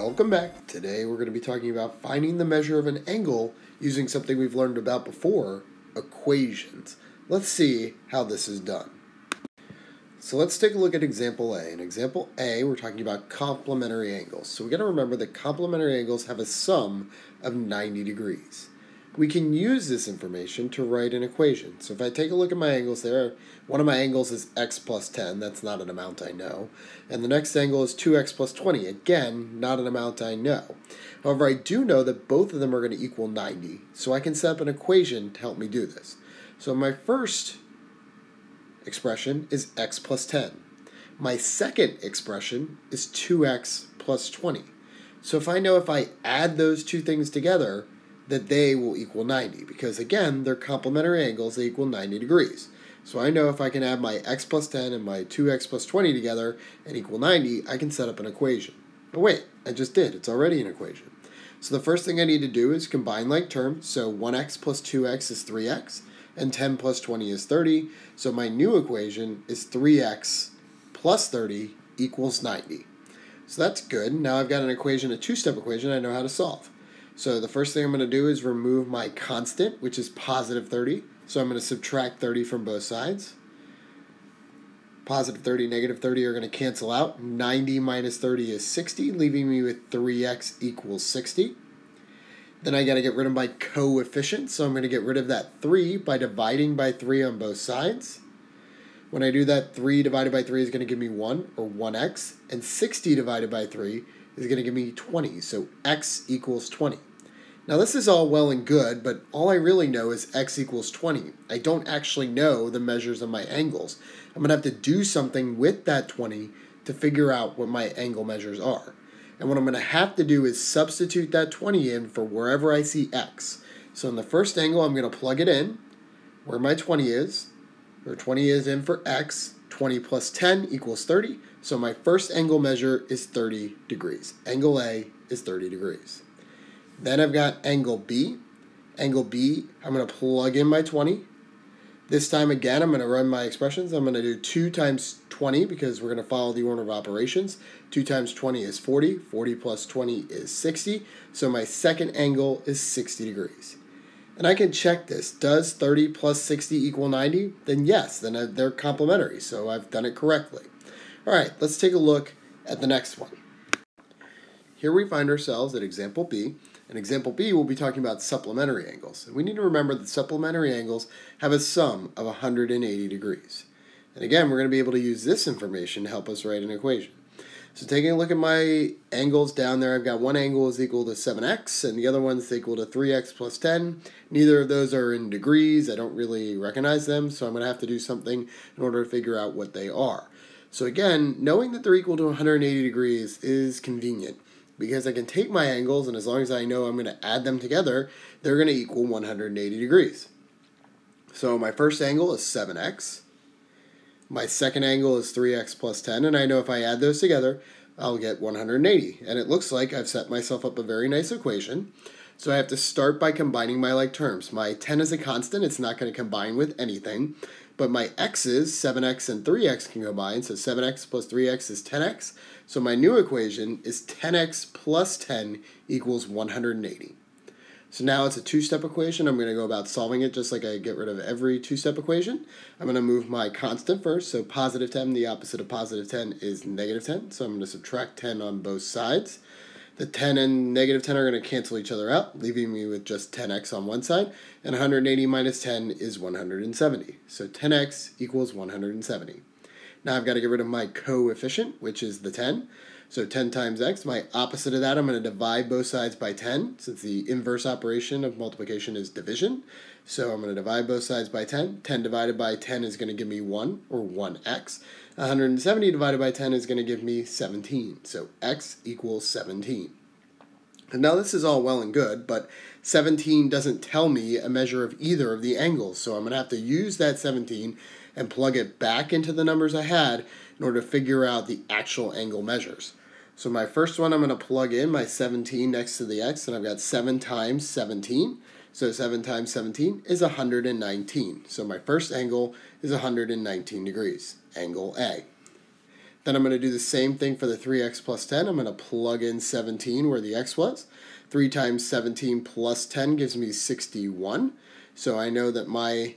Welcome back. Today we're going to be talking about finding the measure of an angle using something we've learned about before, equations. Let's see how this is done. So let's take a look at example A. In example A, we're talking about complementary angles. So we got to remember that complementary angles have a sum of 90 degrees. We can use this information to write an equation. So if I take a look at my angles there, one of my angles is x plus 10. That's not an amount I know. And the next angle is 2x plus 20. Again, not an amount I know. However, I do know that both of them are going to equal 90. So I can set up an equation to help me do this. So my first expression is x plus 10. My second expression is 2x plus 20. So if I know if I add those two things together, that they will equal 90, because again, they're complementary angles, they equal 90 degrees. So I know if I can add my x plus 10 and my 2x plus 20 together and equal 90, I can set up an equation. But wait, I just did, it's already an equation. So the first thing I need to do is combine like terms, so 1x plus 2x is 3x, and 10 plus 20 is 30, so my new equation is 3x plus 30 equals 90. So that's good. Now I've got an equation, a two-step equation I know how to solve. So the first thing I'm going to do is remove my constant, which is positive 30. So I'm going to subtract 30 from both sides. Positive 30, negative 30 are going to cancel out. 90 minus 30 is 60, leaving me with 3x equals 60. Then I got to get rid of my coefficient, so I'm going to get rid of that 3 by dividing by 3 on both sides. When I do that, 3 divided by 3 is going to give me 1, or 1x, and 60 divided by 3 is going to give me 20, so x equals 20. Now this is all well and good, but all I really know is x equals 20. I don't actually know the measures of my angles. I'm going to have to do something with that 20 to figure out what my angle measures are. And what I'm going to have to do is substitute that 20 in for wherever I see x. So in the first angle, I'm going to plug it in where my 20 is, where 20 is in for x. 20 plus 10 equals 30. So my first angle measure is 30 degrees. Angle A is 30 degrees. Then I've got angle B. Angle B, I'm going to plug in my 20. This time again, I'm going to run my expressions. I'm going to do 2 times 20 because we're going to follow the order of operations. 2 times 20 is 40. 40 plus 20 is 60. So my second angle is 60 degrees. And I can check this. Does 30 plus 60 equal 90? Then yes, then they're complementary, so I've done it correctly. All right, let's take a look at the next one. Here we find ourselves at example B. In example B, we'll be talking about supplementary angles. And we need to remember that supplementary angles have a sum of 180 degrees. And again, we're going to be able to use this information to help us write an equation. So taking a look at my angles down there, I've got one angle is equal to 7x, and the other one's equal to 3x plus 10. Neither of those are in degrees. I don't really recognize them, so I'm going to have to do something in order to figure out what they are. So again, knowing that they're equal to 180 degrees is convenient, because I can take my angles, and as long as I know I'm going to add them together, they're going to equal 180 degrees. So my first angle is 7x. My second angle is 3x plus 10, and I know if I add those together, I'll get 180. And it looks like I've set myself up a very nice equation. So I have to start by combining my like terms. My 10 is a constant. It's not going to combine with anything. But my x's, 7x and 3x, can combine. So 7x plus 3x is 10x. So my new equation is 10x plus 10 equals 180. So now it's a two-step equation. I'm going to go about solving it just like I get rid of every two-step equation. I'm going to move my constant first. So positive 10, the opposite of positive 10 is negative 10. So I'm going to subtract 10 on both sides. The 10 and negative 10 are going to cancel each other out, leaving me with just 10x on one side. And 180 minus 10 is 170. So 10x equals 170. Now I've got to get rid of my coefficient, which is the 10. So 10 times x, my opposite of that, I'm going to divide both sides by 10, since the inverse operation of multiplication is division. So I'm going to divide both sides by 10. 10 divided by 10 is going to give me 1, or 1x. 170 divided by 10 is going to give me 17. So x equals 17. And now this is all well and good, but 17 doesn't tell me a measure of either of the angles. So I'm going to have to use that 17 and plug it back into the numbers I had in order to figure out the actual angle measures. So my first one, I'm going to plug in my 17 next to the x, and I've got 7 times 17. So 7 times 17 is 119. So my first angle is 119 degrees, angle A. Then I'm going to do the same thing for the 3x plus 10. I'm going to plug in 17 where the x was. 3 times 17 plus 10 gives me 61. So I know that my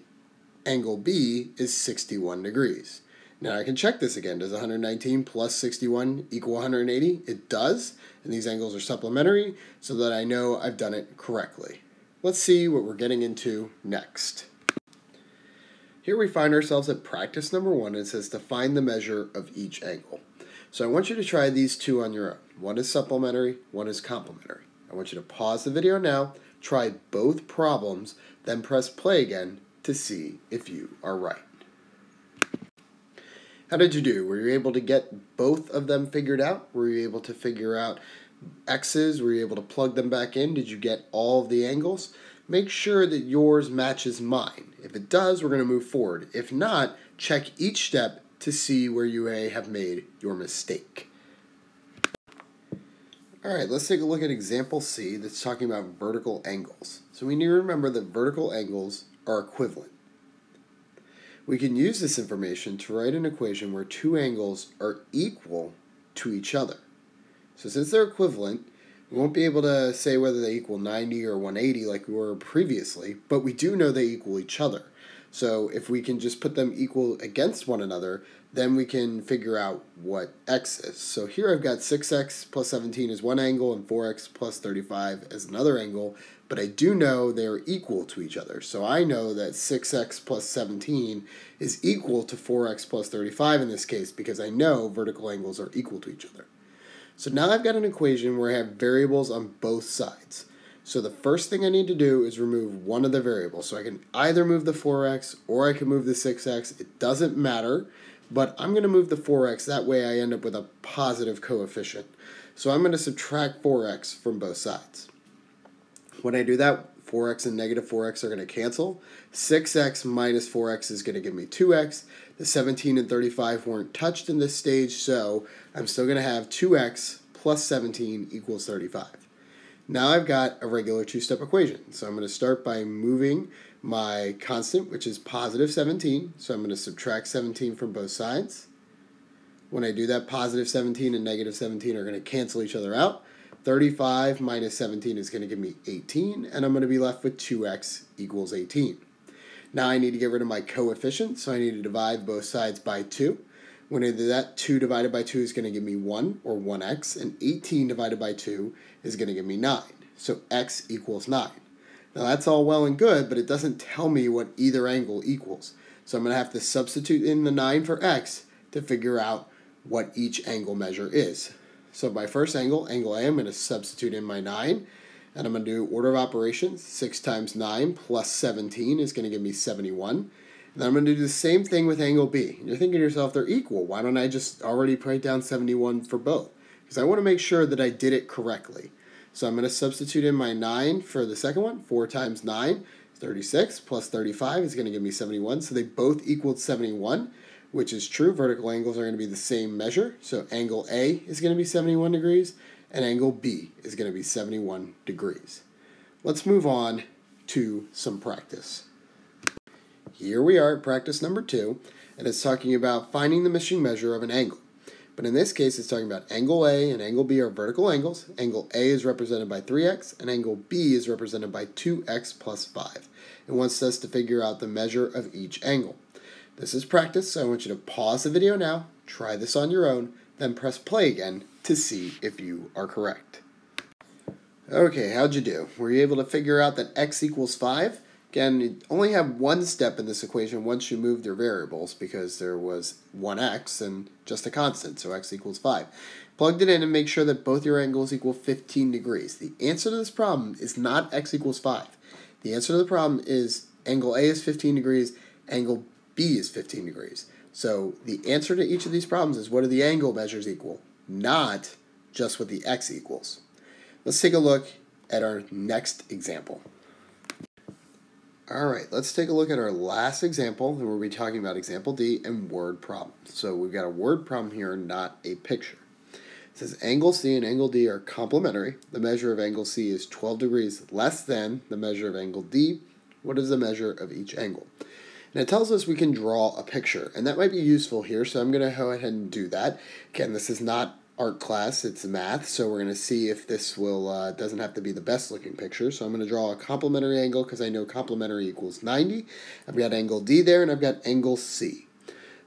angle B is 61 degrees. Now I can check this again. Does 119 plus 61 equal 180? It does. And these angles are supplementary so that I know I've done it correctly. Let's see what we're getting into next. Here we find ourselves at practice number 1. It says to find the measure of each angle. So I want you to try these two on your own. One is supplementary, one is complementary. I want you to pause the video now, try both problems, then press play again to see if you are right. How did you do? Were you able to get both of them figured out? Were you able to figure out x's? Were you able to plug them back in? Did you get all of the angles? Make sure that yours matches mine. If it does, we're going to move forward. If not, check each step to see where you may have made your mistake. Alright, let's take a look at example C that's talking about vertical angles. So we need to remember that vertical angles are equivalent. We can use this information to write an equation where two angles are equal to each other. So since they're equivalent, we won't be able to say whether they equal 90 or 180 like we were previously, but we do know they equal each other. So if we can just put them equal against one another, then we can figure out what x is. So here I've got 6x plus 17 is one angle and 4x plus 35 is another angle, but I do know they're equal to each other. So I know that 6x plus 17 is equal to 4x plus 35 in this case because I know vertical angles are equal to each other. So now I've got an equation where I have variables on both sides. So the first thing I need to do is remove one of the variables. So I can either move the 4x or I can move the 6x. It doesn't matter, but I'm going to move the 4x. That way I end up with a positive coefficient. So I'm going to subtract 4x from both sides. When I do that, 4x and negative 4x are going to cancel. 6x minus 4x is going to give me 2x. The 17 and 35 weren't touched in this stage, so I'm still going to have 2x plus 17 equals 35. Now I've got a regular two-step equation. So I'm going to start by moving my constant, which is positive 17. So I'm going to subtract 17 from both sides. When I do that, positive 17 and negative 17 are going to cancel each other out. 35 minus 17 is going to give me 18, and I'm going to be left with 2x equals 18. Now I need to get rid of my coefficient, so I need to divide both sides by 2. When I do that, 2 divided by 2 is going to give me 1, or 1x, and 18 divided by 2 is going to give me 9. So x equals 9. Now that's all well and good, but it doesn't tell me what either angle equals. So I'm going to have to substitute in the 9 for x to figure out what each angle measure is. So my first angle, angle A, I'm going to substitute in my 9, and I'm going to do order of operations. 6 times 9 plus 17 is going to give me 71. And then I'm going to do the same thing with angle B. And you're thinking to yourself, they're equal. Why don't I just already write down 71 for both? Because I want to make sure that I did it correctly. So I'm going to substitute in my 9 for the second one. 4 times 9 is 36 plus 35 is going to give me 71. So they both equaled 71, which is true. Vertical angles are going to be the same measure. So angle A is going to be 71 degrees, and angle B is going to be 71 degrees. Let's move on to some practice. Here we are at practice number 2, and it's talking about finding the missing measure of an angle. But in this case, it's talking about angle A and angle B are vertical angles. Angle A is represented by 3x, and angle B is represented by 2x plus 5. It wants us to figure out the measure of each angle. This is practice, so I want you to pause the video now, try this on your own, then press play again to see if you are correct. Okay, how'd you do? Were you able to figure out that x equals 5? Again, you only have one step in this equation once you moved your variables because there was 1x and just a constant, so x equals 5. Plugged it in and make sure that both your angles equal 15 degrees. The answer to this problem is not x equals 5. The answer to the problem is angle A is 15 degrees, angle B is 15 degrees. So the answer to each of these problems is what do the angle measures equal, not just what the x equals. Let's take a look at our next example. Alright, let's take a look at our last example, and we'll be talking about example D and word problems. So we've got a word problem here, not a picture. It says angle C and angle D are complementary. The measure of angle C is 12 degrees less than the measure of angle D. What is the measure of each angle? And it tells us we can draw a picture, and that might be useful here, so I'm going to go ahead and do that. Again, this is not art class, it's math, so we're going to see if this will doesn't have to be the best looking picture. So I'm going to draw a complementary angle because I know complementary equals 90. I've got angle D there, and I've got angle C.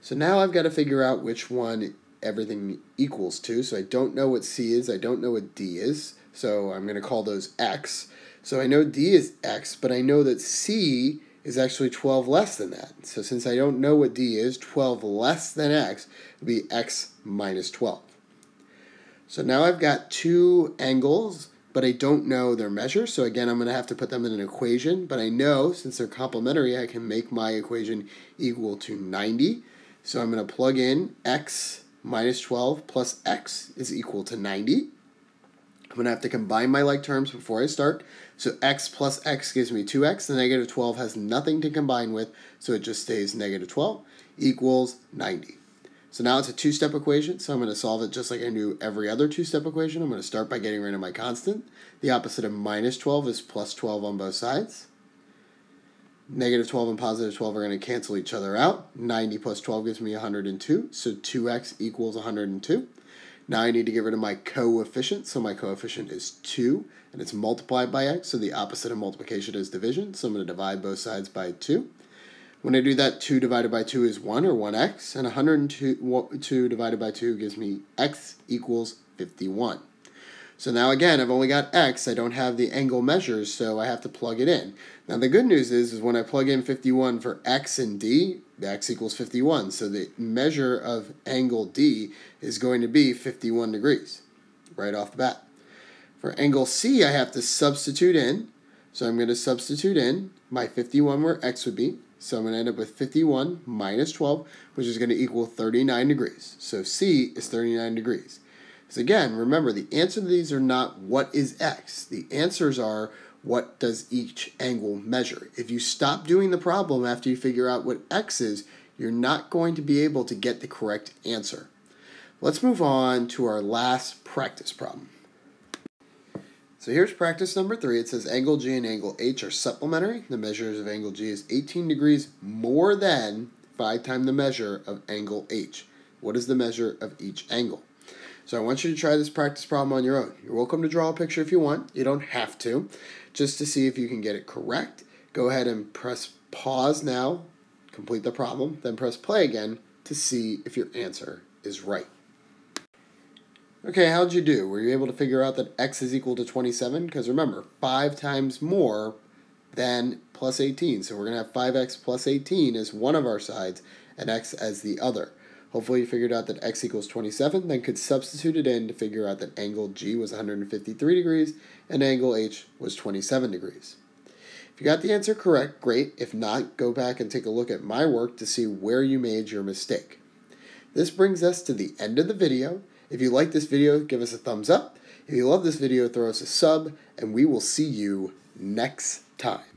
So now I've got to figure out which one everything equals to. So I don't know what C is, I don't know what D is, so I'm going to call those X. So I know D is X, but I know that C is actually 12 less than that. So since I don't know what D is, 12 less than X would be X minus 12. So now I've got two angles, but I don't know their measure. So again, I'm going to have to put them in an equation, but I know since they're complementary, I can make my equation equal to 90. So I'm going to plug in X minus 12 plus X is equal to 90. I'm going to have to combine my like terms before I start. So X plus X gives me 2X. The negative 12 has nothing to combine with, so it just stays negative 12 equals 90. So now it's a two-step equation, so I'm going to solve it just like I do every other two-step equation. I'm going to start by getting rid of my constant. The opposite of minus 12 is plus 12 on both sides. Negative 12 and positive 12 are going to cancel each other out. 90 plus 12 gives me 102, so 2X equals 102. Now I need to get rid of my coefficient, so my coefficient is 2, and it's multiplied by x, so the opposite of multiplication is division, so I'm going to divide both sides by 2. When I do that, 2 divided by 2 is 1, or 1x, and 102 divided by 2 gives me x equals 51. So now again, I've only got x, I don't have the angle measures, so I have to plug it in. Now the good news is when I plug in 51 for x and d, x equals 51. So the measure of angle D is going to be 51 degrees, right off the bat. For angle C, I have to substitute in. So I'm going to substitute in my 51 where x would be. So I'm going to end up with 51 minus 12, which is going to equal 39 degrees. So C is 39 degrees. So again, remember, the answer to these are not what is x. The answers are what does each angle measure. If you stop doing the problem after you figure out what x is, you're not going to be able to get the correct answer. Let's move on to our last practice problem. So here's practice number 3. It says angle G and angle H are supplementary. The measures of angle G is 18 degrees more than 5 times the measure of angle H. What is the measure of each angle? So I want you to try this practice problem on your own. You're welcome to draw a picture if you want. You don't have to. Just to see if you can get it correct, go ahead and press pause now, complete the problem, then press play again to see if your answer is right. Okay, how'd you do? Were you able to figure out that x is equal to 27? Because remember, 5 times more than plus 18. So we're going to have 5x plus 18 as one of our sides and x as the other. Hopefully you figured out that x equals 27, then could substitute it in to figure out that angle G was 153 degrees and angle H was 27 degrees. If you got the answer correct, great. If not, go back and take a look at my work to see where you made your mistake. This brings us to the end of the video. If you like this video, give us a thumbs up. If you love this video, throw us a sub, and we will see you next time.